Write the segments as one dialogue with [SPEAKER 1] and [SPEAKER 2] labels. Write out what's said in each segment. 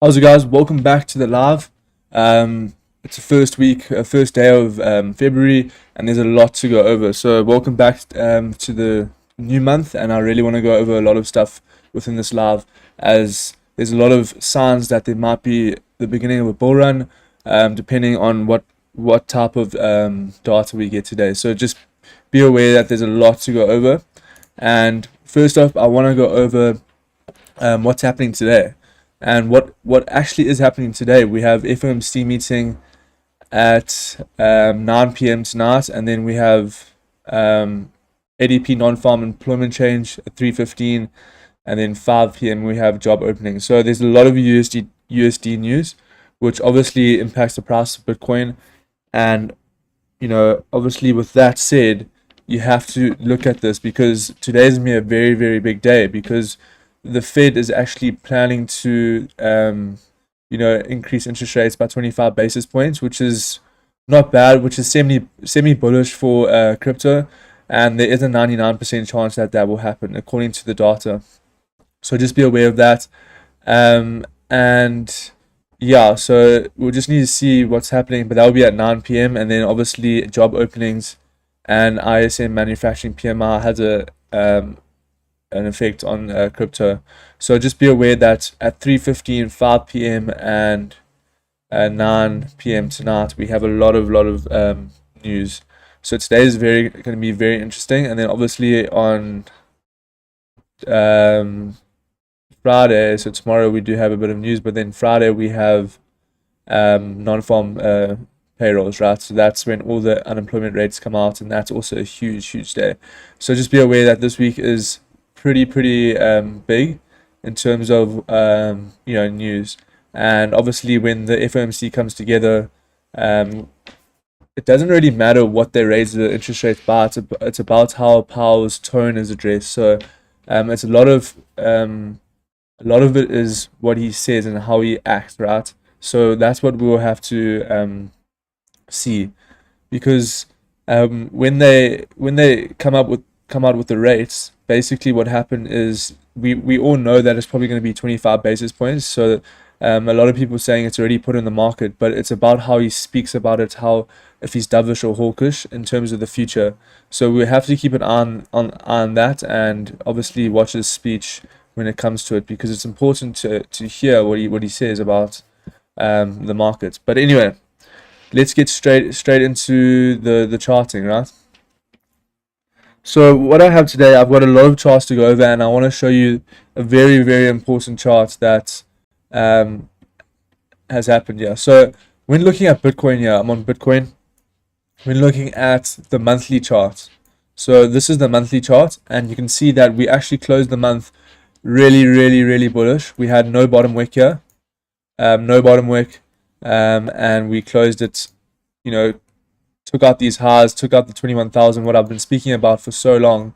[SPEAKER 1] How's it, guys? Welcome back to the live. It's the first week, first day of February, and there's a lot to go over. So welcome back to the new month, and I really want to go over a lot of stuff within this live, as there's a lot of signs that there might be the beginning of a bull run, depending on what type of data we get today. So just be aware that there's a lot to go over. And first off, I want to go over what's happening today. And what actually is happening today, we have FOMC meeting at 9 p.m. tonight, and then we have ADP non-farm employment change at 3:15, and then 5 p.m. we have job openings. So there's a lot of USD news, which obviously impacts the price of Bitcoin. And obviously with that said, you have to look at this because today's going to be a very, very big day, because the Fed is actually planning to, increase interest rates by 25 basis points, which is not bad, which is semi bullish for crypto, and there is a 99% chance that will happen according to the data. So just be aware of that. And yeah, so we'll just need to see what's happening, but that will be at 9 p.m. And then obviously job openings and ISM manufacturing PMI has an effect on crypto. So just be aware that at 3:15, 5 p.m. and 9 p.m. tonight we have a lot of news. So today is going to be very interesting. And then obviously on Friday, so tomorrow we do have a bit of news, but then Friday we have non-farm payrolls, right? So that's when all the unemployment rates come out, and that's also a huge day. So just be aware that this week is pretty big in terms of news. And obviously when the FOMC comes together, it doesn't really matter what they raise the interest rates by. It's about how Powell's tone is addressed. So it's a lot of it is what he says and how he acts, right? So that's what we will have to see, because when they come out with the rates, basically what happened is we all know that it's probably going to be 25 basis points. So a lot of people saying it's already put in the market, but it's about how he speaks about it, how if he's dovish or hawkish in terms of the future. So we have to keep an eye on that, and obviously watch his speech when it comes to it, because it's important to hear what he says about the markets. But anyway, let's get straight into the charting, right? So what I have today, I've got a lot of charts to go over, and I want to show you a very important chart that has happened here. So when looking at Bitcoin here, I'm on Bitcoin. When looking at the monthly chart, so this is the monthly chart, and you can see that we actually closed the month really bullish. We had no bottom wick here, and we closed it, took out these highs, took out the 21,000, what I've been speaking about for so long,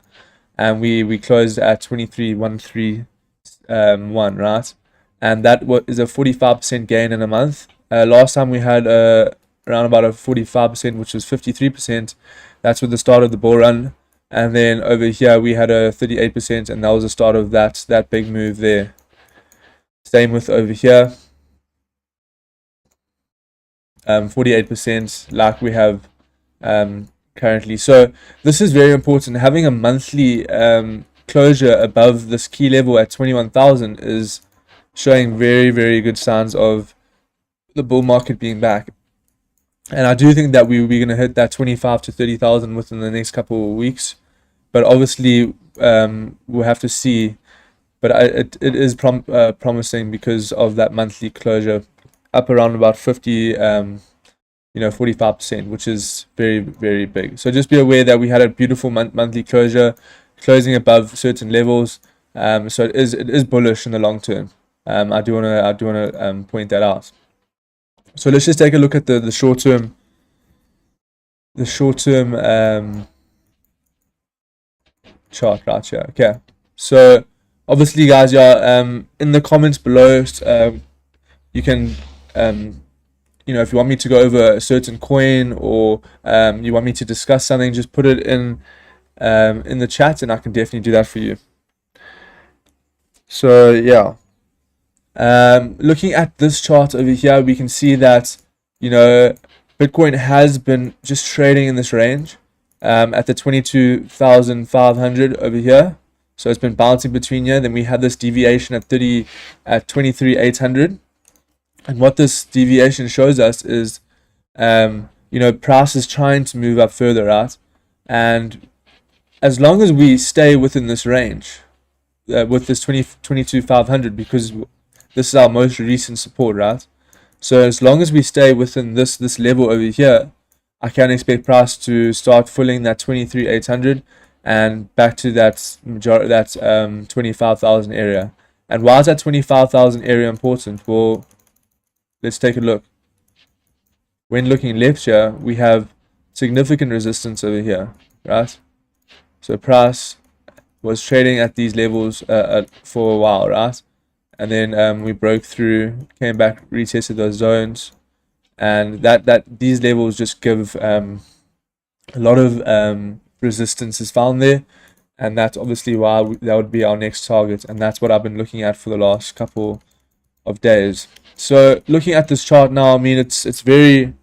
[SPEAKER 1] and we closed at 23,131, right? And that is a 45% gain in a month. Last time we had around about a 45%, which was 53%. That's with the start of the bull run. And then over here we had a 38%, and that was the start of that big move there. Same with over here, 48%, like we have currently. So this is very important. Having a monthly closure above this key level at 21,000 is showing very good signs of the bull market being back. And I do think that we're going to hit that 25 to 30,000 within the next couple of weeks, but obviously we'll have to see. But it is promising because of that monthly closure up around about 45%, which is very big. So just be aware that we had a beautiful monthly closure, closing above certain levels. So it is bullish in the long term. I do want to point that out. So let's just take a look at the short term. The short term chart right here. Okay. So obviously, guys, in the comments below, you can if you want me to go over a certain coin, or you want me to discuss something, just put it in the chat, and I can definitely do that for you. So yeah, Looking at this chart over here, we can see that, you know, Bitcoin has been just trading in this range at the 22,500 over here. So it's been bouncing between here. Then we had this deviation at 23,800. And what this deviation shows us is, you know, price is trying to move up further out. And as long as we stay within this range, with this 22,500, because this is our most recent support, right? So as long as we stay within this level over here, I can expect price to start filling that 23,800 and back to that 25,000 area. And why is that 25,000 area important? Well, let's take a look. When looking left here, we have significant resistance over here, right? So price was trading at these levels for a while, right? And then we broke through, came back, retested those zones, and these levels just give a lot of resistance is found there, and that's obviously why that would be our next target, and that's what I've been looking at for the last couple of days. So looking at this chart now, I mean, it's very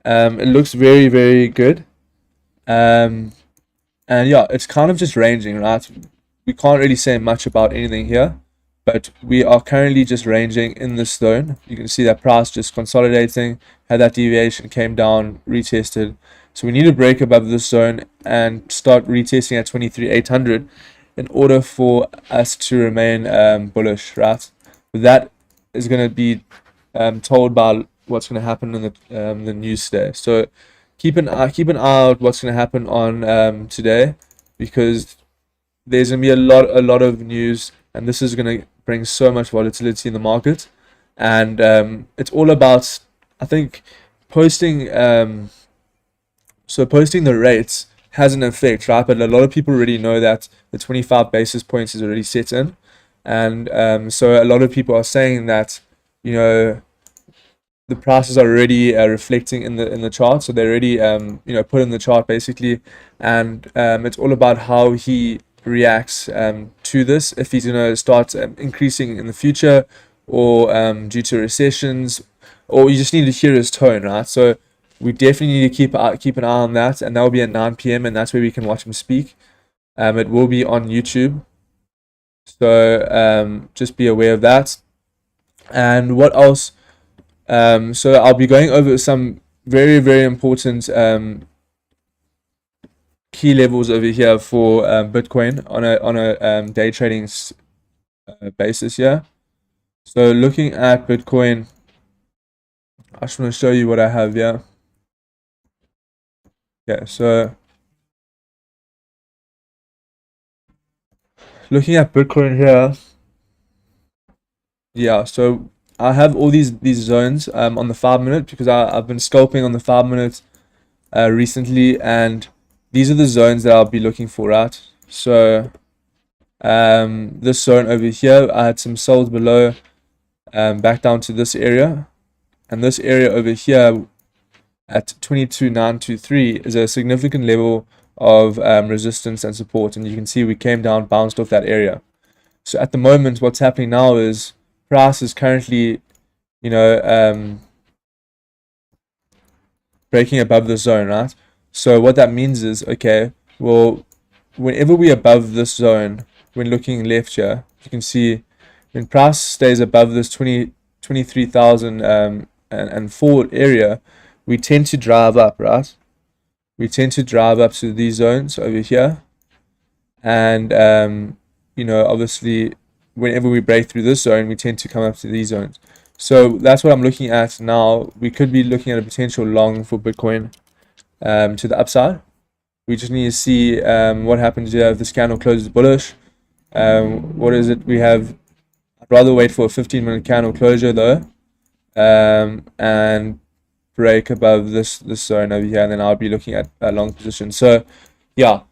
[SPEAKER 1] it looks very, very good. And yeah, it's kind of just ranging, right? We can't really say much about anything here, but we are currently just ranging in this zone. You can see that price just consolidating, had that deviation, came down, retested. So we need to break above this zone and start retesting at 23,800 in order for us to remain bullish, right? But that is going to be told by what's going to happen in the news today. So keep an eye out what's going to happen on today, because there's going to be a lot of news, and this is going to bring so much volatility in the market. And it's all about, I think, posting the rates has an effect, right? But a lot of people already know that the 25 basis points is already set in, and so a lot of people are saying that, you know, the prices are already reflecting in the chart, so they're already you know, put in the chart basically, and it's all about how he reacts to this, if he's going to start increasing in the future, or due to recessions, or you just need to hear his tone, right? So we definitely need to keep an eye on that, and that will be at 9 p.m. and that's where we can watch him speak. It will be on YouTube, so just be aware of that. And what else? So I'll be going over some very, very important key levels over here for Bitcoin on a day trading basis here. So looking at Bitcoin, I just want to show you what I have here. Okay, so looking at Bitcoin here, yeah, so I have all these zones on the 5 minute, because I've been scalping on the 5 minute recently, and these are the zones that I'll be looking for, right? So this zone over here, I had some sells below, back down to this area, and this area over here at 22,923 is a significant level of resistance and support, and you can see we came down, bounced off that area. So at the moment, what's happening now is price is currently, you know, breaking above the zone, right? So what that means is, okay, well, whenever we're above this zone, when looking left here, you can see when price stays above this 23,000 and forward area, we tend to drive up, right? We tend to drive up to these zones over here, and you know, obviously, whenever we break through this zone, we tend to come up to these zones. So that's what I'm looking at now. We could be looking at a potential long for Bitcoin to the upside. We just need to see what happens here if this candle closes bullish. What is it? We have, I'd rather wait for a 15-minute candle closure though, and break above this zone over here, and then I'll be looking at a long position. So yeah,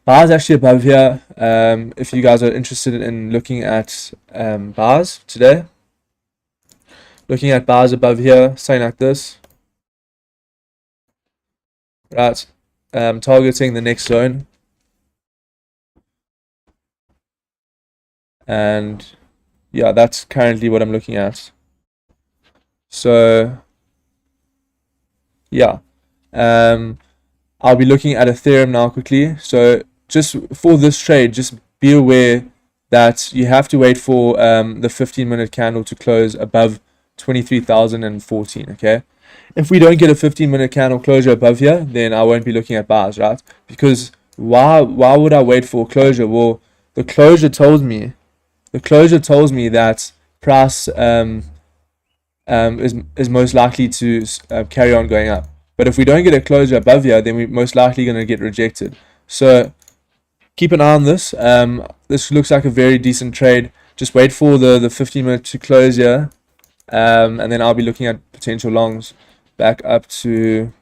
[SPEAKER 1] bars actually above here. If you guys are interested in looking at bars today, looking at bars above here, something like this, right? Targeting the next zone, and yeah, that's currently what I'm looking at. So yeah, I'll be looking at Ethereum now quickly. So just for this trade, just be aware that you have to wait for the 15-minute candle to close above 23,014. Okay, if we don't get a 15-minute candle closure above here, then I won't be looking at buys, right? Because why would I wait for closure? Well, the closure tells me that price is most likely to carry on going up. But if we don't get a closure above here, then we're most likely going to get rejected. So keep an eye on this. This looks like a very decent trade. Just wait for the 15-minute to close here, and then I'll be looking at potential longs back up to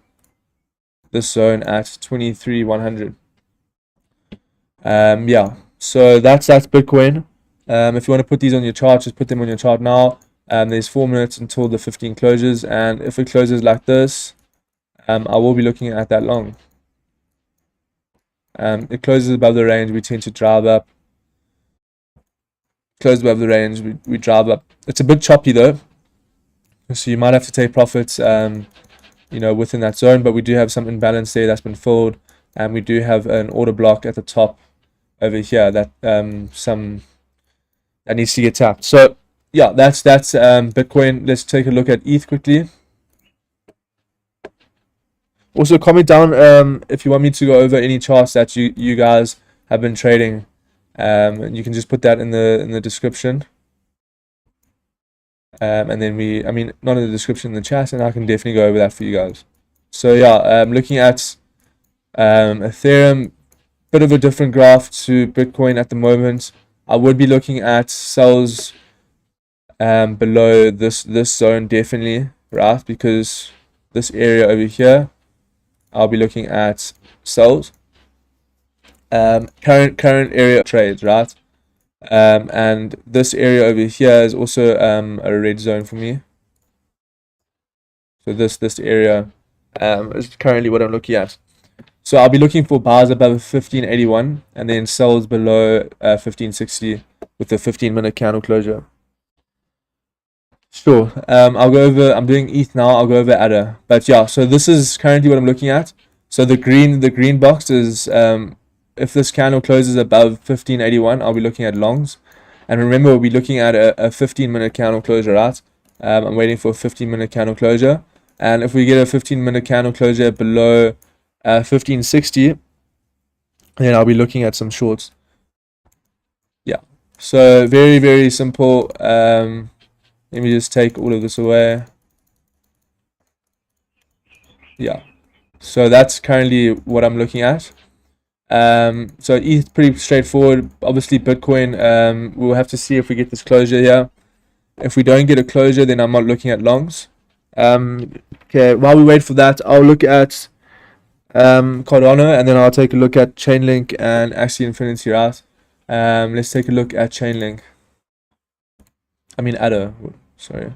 [SPEAKER 1] this zone at 23,100. Yeah, so that's Bitcoin. If you want to put these on your chart, just put them on your chart now. There's 4 minutes until the 15 closes, and if it closes like this, I will be looking at that long. It closes above the range, we tend to drive up. Close above the range, we drive up. It's a bit choppy though, so you might have to take profits, within that zone. But we do have some imbalance there that's been filled, and we do have an order block at the top over here that that needs to get tapped. So yeah, that's Bitcoin. Let's take a look at ETH quickly. Also, comment down if you want me to go over any charts that you guys have been trading. And you can just put that in the description. And then not in the description, in the chat, and I can definitely go over that for you guys. So yeah, looking at Ethereum, bit of a different graph to Bitcoin at the moment. I would be looking at sells below this zone definitely, right? Because this area over here, I'll be looking at sells. Current area trades, right? And this area over here is also a red zone for me. So this area is currently what I'm looking at. So I'll be looking for buys above 1581 and then sells below 1560 with the 15-minute candle closure. Sure. I'll go over. I'm doing ETH now. I'll go over ADA. But yeah, so this is currently what I'm looking at. So the green box is if this candle closes above 1581, I'll be looking at longs. And remember, we'll be looking at a 15-minute candle closure, right? I'm waiting for a 15-minute candle closure. And if we get a 15-minute candle closure below 1560, then I'll be looking at some shorts. Yeah. So very, very simple. Let me just take all of this away. Yeah. So that's currently what I'm looking at. So ETH pretty straightforward. Obviously Bitcoin, we'll have to see if we get this closure here. If we don't get a closure, then I'm not looking at longs. Okay, while we wait for that, I'll look at Cardano, and then I'll take a look at Chainlink and Axie Infinity, right? Let's take a look at Chainlink. ADA. Sorry.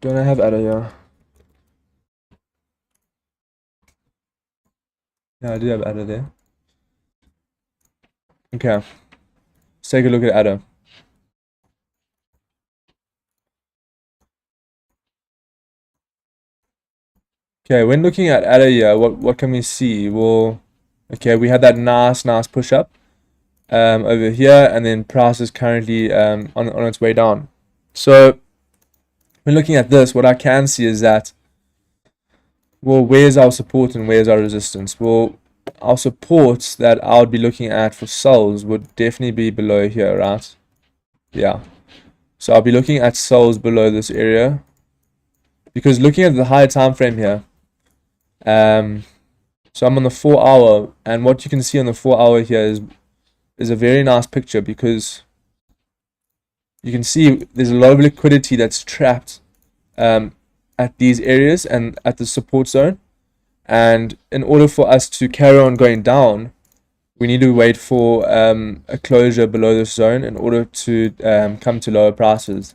[SPEAKER 1] Don't I have ADA here? Yeah, I do have ADA there. Okay. Let's take a look at ADA. Okay, when looking at ADA here, what can we see? Well, okay, we had that nice push up over here, and then price is currently on its way down. So when looking at this, what I can see is that, well, where's our support and where's our resistance? Well, our supports that I would be looking at for sells would definitely be below here, right? Yeah. So I'll be looking at sells below this area, because looking at the higher time frame here, so I'm on the 4 hour, and what you can see on the 4 hour here is a very nice picture, because you can see there's a lot of liquidity that's trapped at these areas and at the support zone. And in order for us to carry on going down, we need to wait for a closure below this zone in order to come to lower prices.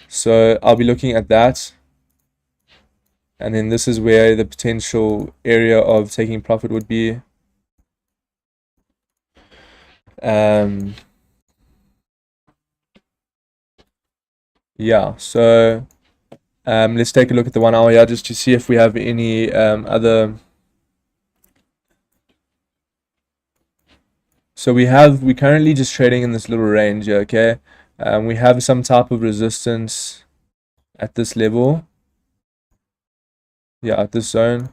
[SPEAKER 1] So I'll be looking at that. And then this is where the potential area of taking profit would be. yeah, so let's take a look at the 1 hour here just to see if we have any other. So we're currently just trading in this little range here, okay? We have some type of resistance at this level. Yeah, at this zone.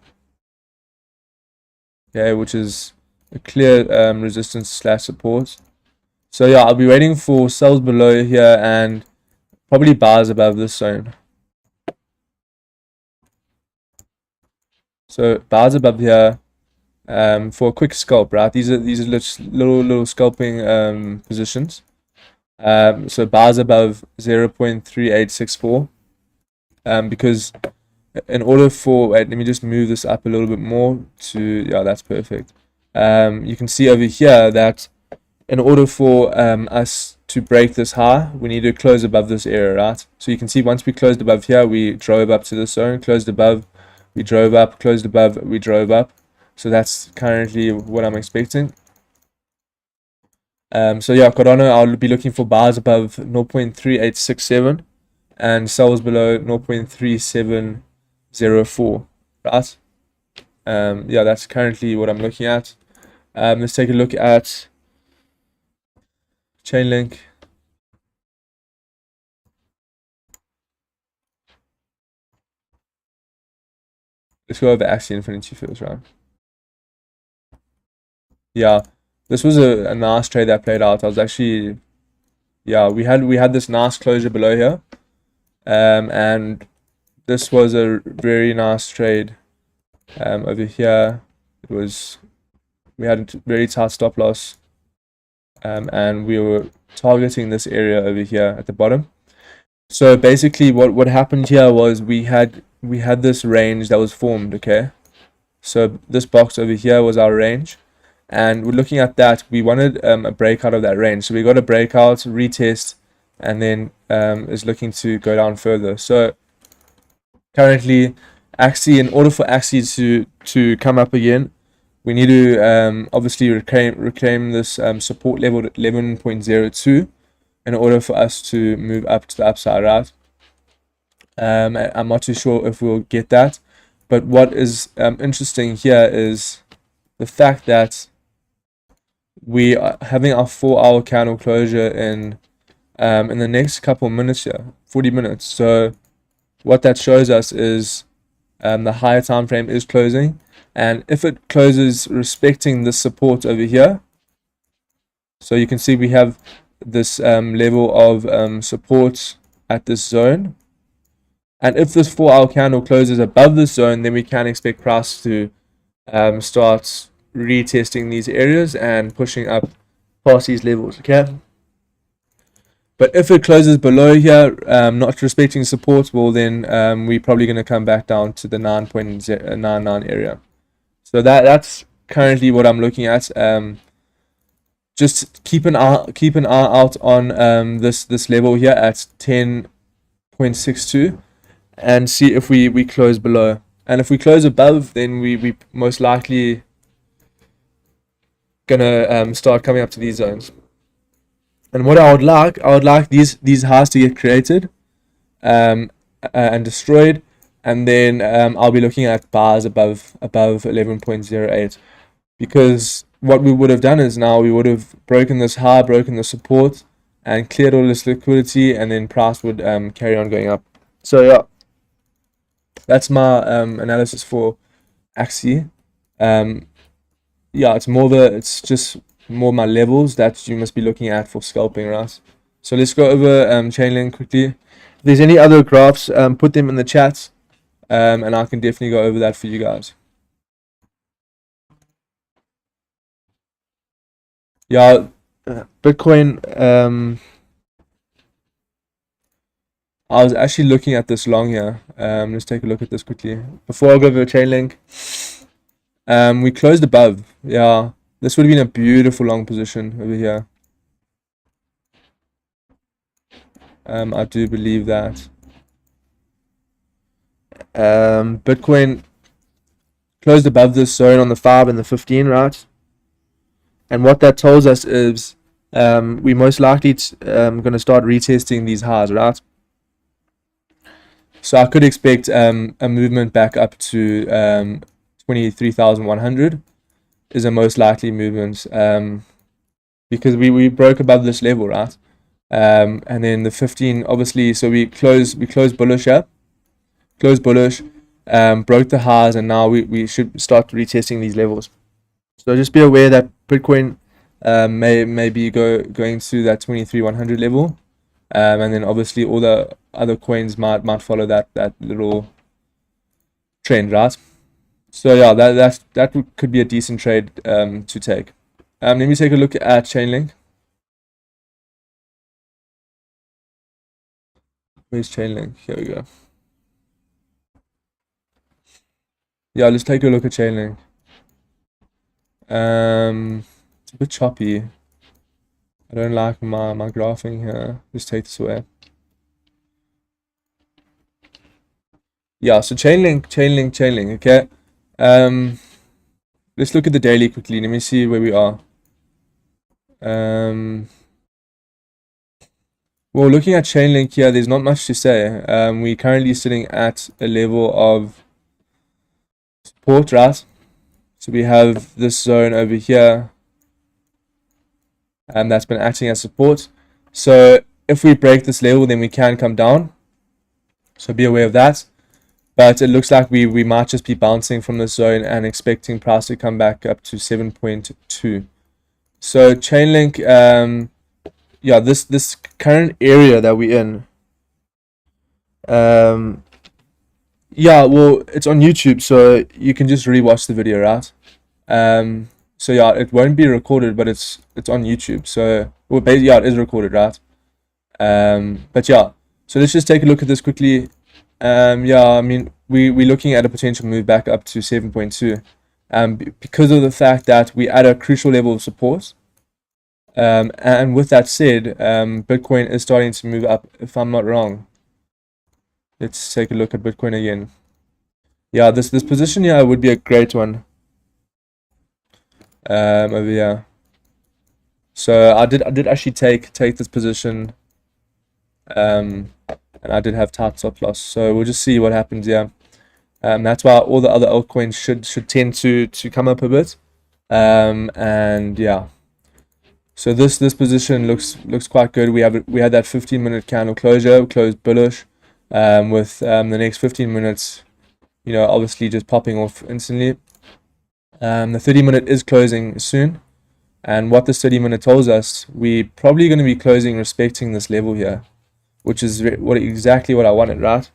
[SPEAKER 1] Okay, which is a clear resistance slash support. So yeah, I'll be waiting for sells below here and probably buys above this zone. So buys above here for a quick scalp, right? These are little scalping positions. So buys above 0.3864 because in order for, wait, let me just move this up a little bit more to, yeah, that's perfect. You can see over here that in order for us to break this high, we need to close above this area, right? So you can see once we closed above here, we drove up to this zone, closed above, we drove up, closed above, we drove up. So that's currently what I'm expecting. So yeah, Cardano, I'll be looking for buys above 0.3867 and sells below 0.3704, right? Yeah, that's currently what I'm looking at. Let's take a look at Chainlink. Let's go over Axie Infinity first, right? Yeah, this was a nice trade that played out. I was actually, yeah, we had this nice closure below here, and this was a very nice trade. Over here, we had a very tight stop loss, and we were targeting this area over here at the bottom. So basically, what happened here was we had this range that was formed. Okay, so this box over here was our range. And we're looking at that, we wanted a breakout of that range. So we got a breakout, retest, and then is looking to go down further. So currently, Axie, in order for Axie to come up again, we need to obviously reclaim this support level at 11.02 in order for us to move up to the upside, right? I'm not too sure if we'll get that. But what is interesting here is the fact that we are having our 4-hour candle closure in the next couple of minutes here, 40 minutes. So what that shows us is the higher time frame is closing, and if it closes respecting the support over here, so you can see we have this level of support at this zone, and if this 4-hour candle closes above this zone, then we can expect price to start retesting these areas and pushing up past these levels. Okay, but if it closes below here, not respecting support, well then we're probably going to come back down to the 9.99 area. So that's currently what I'm looking at. Just keep an eye out on this level here at 10.62 and see if we close below. And if we close above, then we most likely gonna start coming up to these zones. And what I would like these highs to get created and destroyed, and then I'll be looking at bars above 11.08, because what we would have done is now we would have broken this high, broken the support, and cleared all this liquidity, and then price would carry on going up. So yeah, that's my analysis for Axie. Yeah, it's just more my levels that you must be looking at for scalping, right? So let's go over Chainlink quickly. If there's any other graphs, put them in the chat, and I can definitely go over that for you guys. Yeah, Bitcoin. I was actually looking at this long here. Let's take a look at this quickly before I go over Chainlink. We closed above. Yeah, this would have been a beautiful long position over here. I do believe that. Bitcoin closed above this zone on the 5 and the 15, right? And what that tells us is we most likely going to start retesting these highs, right? So I could expect a movement back up to 23,100 is a most likely movement, because we broke above this level, right? And then the 15, obviously, so we closed bullish up, broke the highs, and now we should start retesting these levels. So just be aware that Bitcoin may be going to that 23,100 level, and then obviously all the other coins might follow that little trend, right? So yeah, that could be a decent trade to take. Let me take a look at Chainlink. Where's Chainlink? Here we go. Yeah, let's take a look at Chainlink. It's a bit choppy. I don't like my graphing here. Let's take this away. Yeah, so Chainlink, okay. Let's look at the daily quickly. Let me see where we are. Well, looking at Chainlink here, there's not much to say. We're currently sitting at a level of support, right? So we have this zone over here, and that's been acting as support. So if we break this level, then we can come down. So be aware of that. But it looks like we might just be bouncing from this zone and expecting price to come back up to 7.2. So Chainlink, yeah, this current area that we're in, yeah, well, it's on YouTube, so you can just rewatch the video, right? So yeah, it won't be recorded, but it's on YouTube. So, well, basically, yeah, it is recorded, right? But yeah, so let's just take a look at this quickly. Yeah, I mean, we're looking at a potential move back up to 7.2, because of the fact that we're at a crucial level of support. And with that said, Bitcoin is starting to move up, if I'm not wrong. Let's take a look at Bitcoin again. Yeah, this position here would be a great one. Over here. So I did actually take this position, and I did have tight stop loss. So we'll just see what happens here. That's why all the other altcoins should tend to come up a bit. And yeah. So this position looks quite good. We had that 15-minute candle closure, closed bullish, with the next 15 minutes, you know, obviously just popping off instantly. The 30-minute is closing soon, and what this 30-minute tells us, we're probably going to be closing respecting this level here, which is exactly what I wanted, right?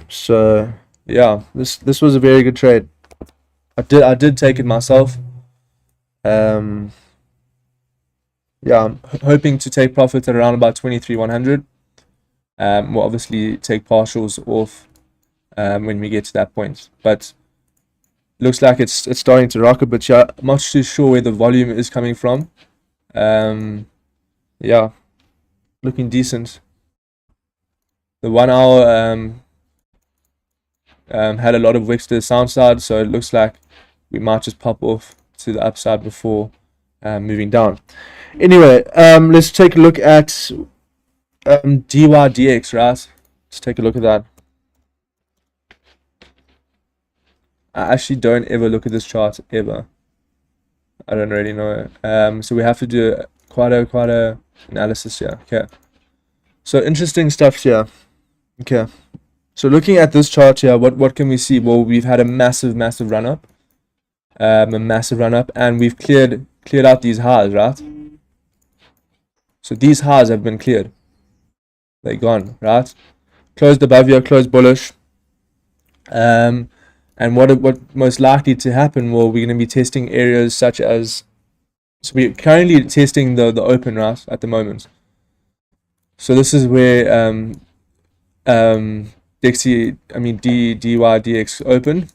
[SPEAKER 1] So yeah, this was a very good trade. I did take it myself. Yeah, I'm hoping to take profit at around about 23,100. We'll obviously take partials off when we get to that point, but looks like it's starting to rock a bit. Yeah, I'm not too sure where the volume is coming from. Yeah, looking decent. The 1 hour had a lot of wicks to the sound side, so it looks like we might just pop off to the upside before moving down. Anyway, let's take a look at DYDX, right? Let's take a look at that. I actually don't ever look at this chart ever. I don't really know. So we have to do quite a analysis here. Okay. So interesting stuff here. Okay. So looking at this chart here, what can we see? Well, we've had a massive run up. And we've cleared out these highs, right? So these highs have been cleared. They're gone, right? Closed above here, closed bullish. And what most likely to happen? Well, we're going to be testing areas such as, so we're currently testing the open, right, at the moment. So this is where DYDX open.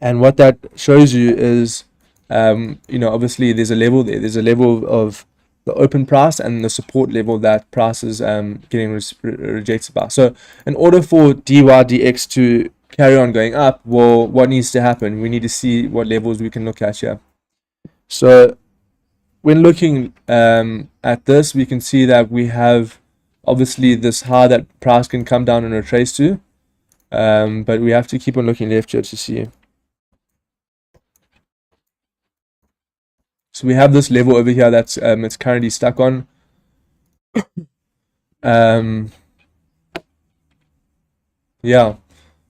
[SPEAKER 1] And what that shows you is, you know, obviously there's a level there. There's a level of the open price and the support level that price is getting rejected by. So in order for DYDX to carry on going up, well, what needs to happen? We need to see what levels we can look at here. So when looking at this, we can see that we have obviously this high that price can come down and retrace to. But we have to keep on looking left here to see. So we have this level over here that's it's currently stuck on. Yeah,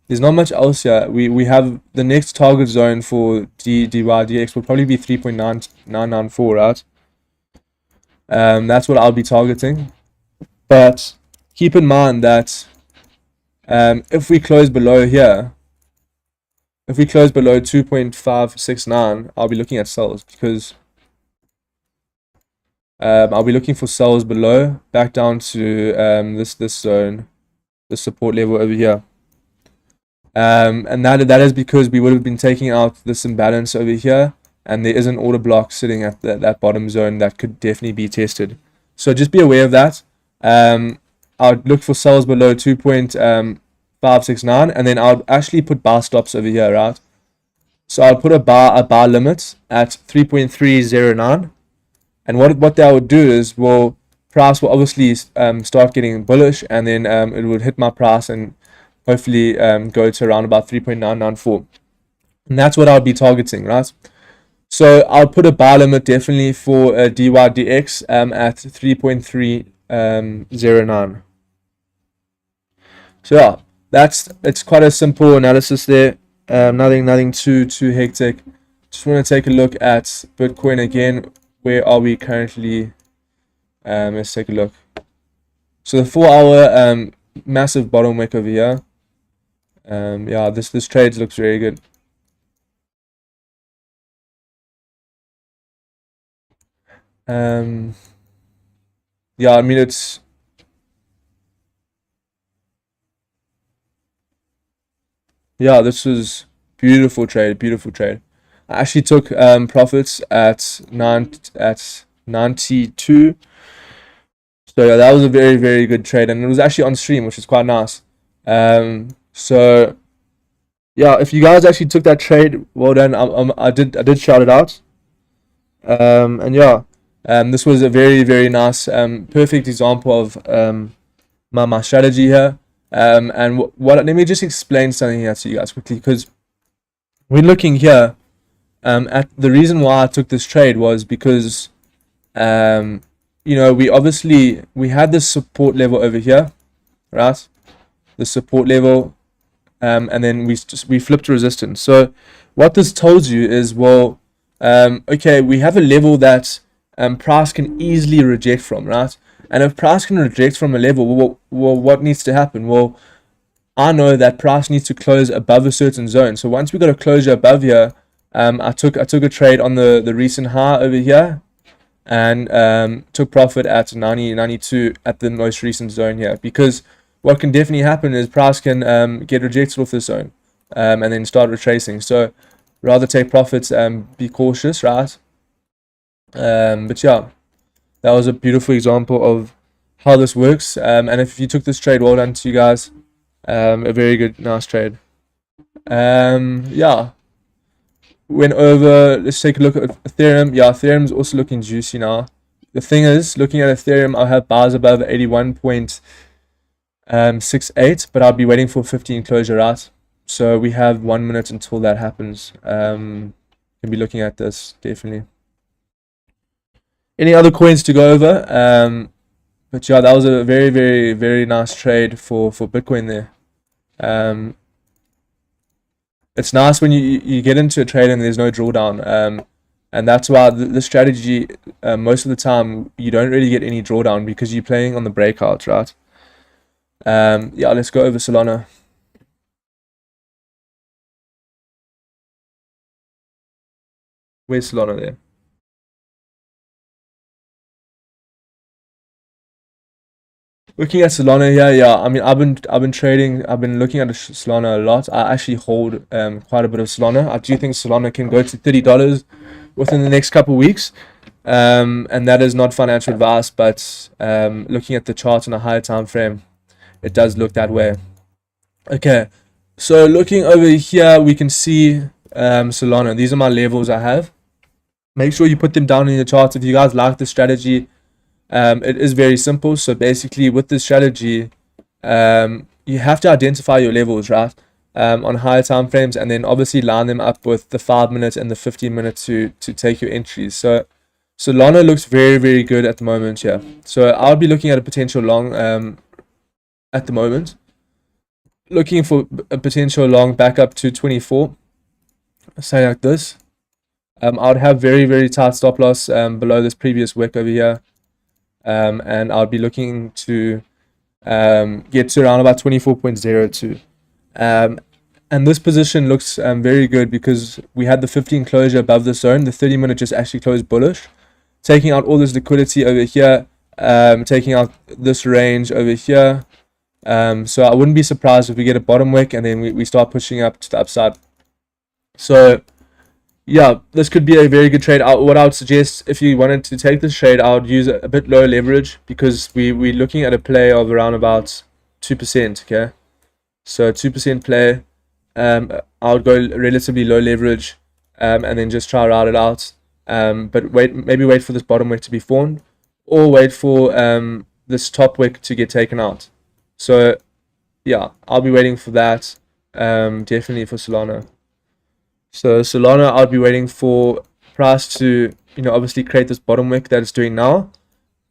[SPEAKER 1] there's not much else here. We have the next target zone for DYDX will probably be 3.9994, right? That's what I'll be targeting. But keep in mind that if we close below here, if we close below 2.569, I'll be looking at sells, because I'll be looking for sells below, back down to this zone, the support level over here. And that is because we would have been taking out this imbalance over here, and there is an order block sitting at that bottom zone that could definitely be tested. So just be aware of that. I'll look for sells below 2.569, and then I'll actually put bar stops over here, right? So I'll put a bar limit at 3.309, and what that would do is, price will obviously start getting bullish, and then it would hit my price and hopefully go to around about 3.994, and that's what I'll be targeting, right? So I'll put a bar limit definitely for DYDX at 3.309. So yeah, it's quite a simple analysis there. Nothing too hectic. Just want to take a look at Bitcoin again. Where are we currently? Let's take a look. So the 4-hour massive bottom wick over here. Yeah, this trade looks very good. Yeah, I mean, this was beautiful trade. I actually took profits at 92. So yeah, that was a very, very good trade, and it was actually on stream, which is quite nice. So yeah, if you guys actually took that trade, well done. I did shout it out. And yeah, this was a very, very nice, perfect example of my strategy here. And let me just explain something here to you guys quickly, because we're looking here at the reason why I took this trade was because you know, we had this support level over here, right? The support level, and then we flipped resistance. So what this tells you is, well, okay, we have a level that price can easily reject from, right? And if price can reject from a level, well, what needs to happen? Well, I know that price needs to close above a certain zone. So once we got a closure above here, I took a trade on the recent high over here, and took profit at 92 at the most recent zone here, because what can definitely happen is price can get rejected off this zone, and then start retracing. So rather take profits and be cautious, right? But yeah, that was a beautiful example of how this works. And if you took this trade, well done to you guys. A very good, nice trade. Yeah, went over. Let's take a look at Ethereum. Yeah, Ethereum's also looking juicy now. The thing is, looking at Ethereum, I have bars above 81.68, but I'll be waiting for 15 closure, right? So we have 1 minute until that happens. Can be looking at this definitely. Any other coins to go over? But yeah, that was a very, very, very nice trade for Bitcoin there. It's nice when you get into a trade and there's no drawdown. And that's why the strategy, most of the time, you don't really get any drawdown because you're playing on the breakouts, right? Yeah, let's go over Solana. Where's Solana there? Looking at Solana here, yeah, I mean, I've been trading, I've been looking at Solana a lot. I actually hold quite a bit of Solana. I do think Solana can go to $30 within the next couple of weeks, and that is not financial advice, but looking at the chart on a higher time frame, it does look that way. Okay, so looking over here, we can see Solana. These are my levels I have. Make sure you put them down in your charts if you guys like the strategy. It is very simple. So basically with this strategy, you have to identify your levels, right? On higher time frames, and then obviously line them up with the 5 minute and the 15 minute to take your entries. So Solana looks very, very good at the moment here. So I'll be looking at a potential long at the moment. Looking for a potential long back up to 24. Say like this. I would have very, very tight stop loss below this previous wick over here. And I'll be looking to get to around about 24.02. And this position looks very good because we had the 15 closure above the zone. The 30-minute just actually closed bullish, taking out all this liquidity over here, taking out this range over here. So I wouldn't be surprised if we get a bottom wick and then we start pushing up to the upside. So yeah, this could be a very good trade. What I would suggest, if you wanted to take this trade, I would use a bit low leverage because we're looking at a play of around about 2%. Okay, so 2% play. I would go relatively low leverage, and then just try to ride it out. But maybe wait for this bottom wick to be formed, or wait for this top wick to get taken out. So yeah, I'll be waiting for that. Definitely for Solana. So Solana, I'll be waiting for price to, obviously create this bottom wick that it's doing now,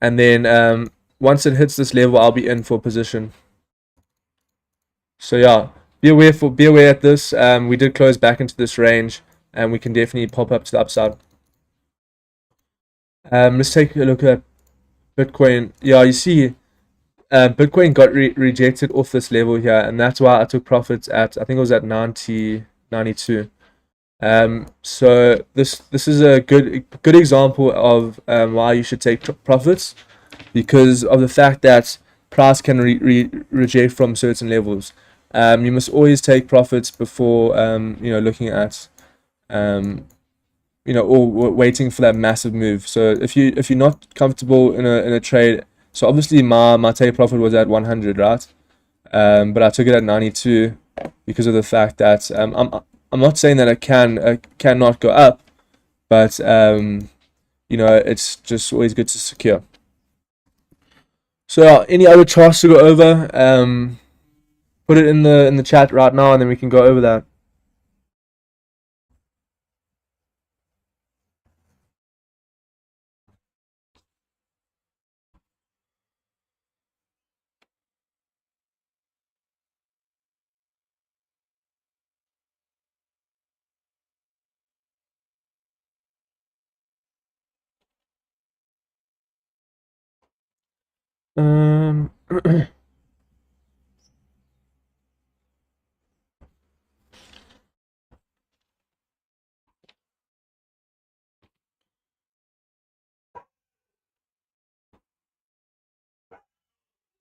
[SPEAKER 1] and then once it hits this level, I'll be in for position. So yeah, be aware at this. We did close back into this range, and we can definitely pop up to the upside. Let's take a look at Bitcoin. Yeah, you see, Bitcoin got rejected off this level here, and that's why I took profits at, I think it was at 92. So this is a good example of why you should take profits, because of the fact that price can reject from certain levels. You must always take profits before looking at or waiting for that massive move. So if you're not comfortable in a trade, so obviously my take profit was at 100, right? But I took it at 92 because of the fact that I'm not saying that it cannot go up, but it's just always good to secure. So any other charts to go over? Put it in the chat right now, and then we can go over that.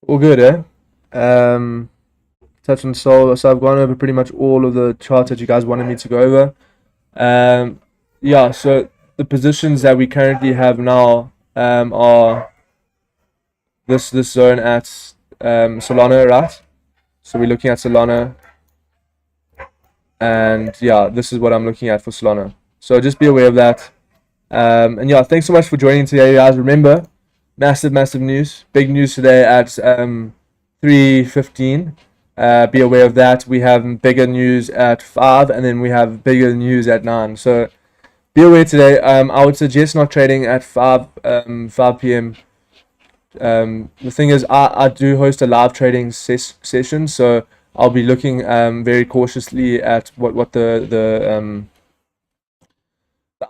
[SPEAKER 1] All good, eh? Touch on Sol. So I've gone over pretty much all of the charts that you guys wanted me to go over. Yeah, so the positions that we currently have now are this zone at Solana, right? So we're looking at Solana, and yeah, this is what I'm looking at for Solana. So just be aware of that. And yeah, thanks so much for joining today, guys. Remember, massive news, big news today at 3:15. Be aware of that. We have bigger news at 5, and then we have bigger news at 9. So be aware today. I would suggest not trading at 5 p.m. The thing is, I do host a live trading session, so I'll be looking very cautiously at what the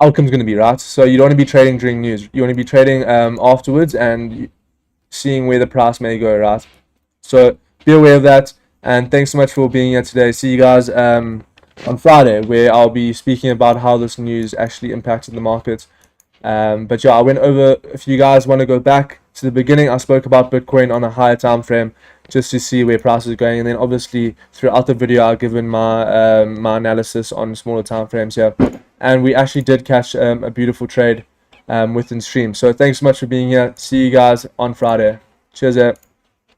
[SPEAKER 1] outcome is going to be, right? So you don't want to be trading during news. You want to be trading afterwards and seeing where the price may go, right? So be aware of that. And thanks so much for being here today. See you guys on Friday, where I'll be speaking about how this news actually impacted the market. But yeah, I went over, if you guys want to go back to the beginning, I spoke about Bitcoin on a higher time frame just to see where price is going, and then obviously throughout the video I've given my my analysis on smaller time frames here, and we actually did catch a beautiful trade within stream. So thanks so much for being here. See you guys on Friday. Cheers out.